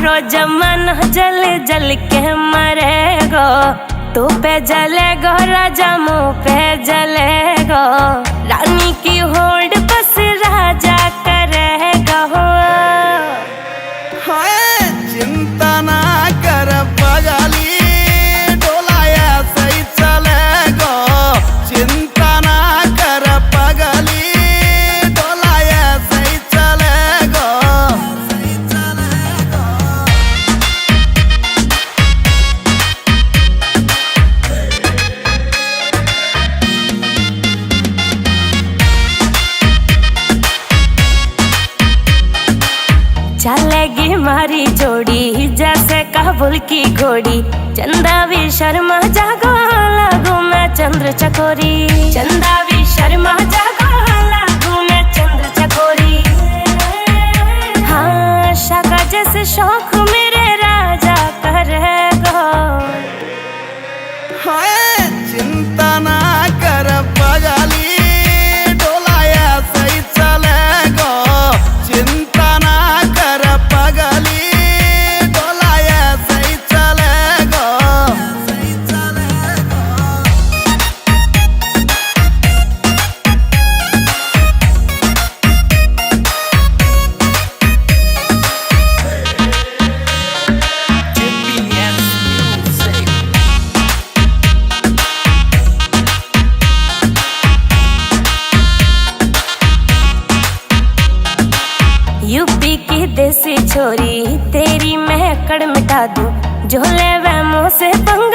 सारो जमाना जल जल के मरेगो। तू पे जलेगो राजा मुँह पे जलेगो। रानी की होड़ बस राजा करेगा। चिंता ना कर पगली, डोलाया सही चलेगो। चिंता ना कर पगली, डोलाया सही चलेगो। चलेगी मारी जोड़ी जैसे काबुल की घोड़ी। चंदा भी शर्मा जागो लागू मैं चंद्र चकोरी। चंदा भी शर्मा जागो लागू मैं चंद्र चकोरी। हाँ शाका जैसे शौक मेरे राजा करेगो। चिंता ना कर पगली, डोलाया सही चलेगो। चिंता ना कर पगली, डोलाया सही चलेगो। सही चलेगो। यूपी की देसी छोरी तेरी मैं कड़ मिटा दूं। झोले वे मुँह से पंग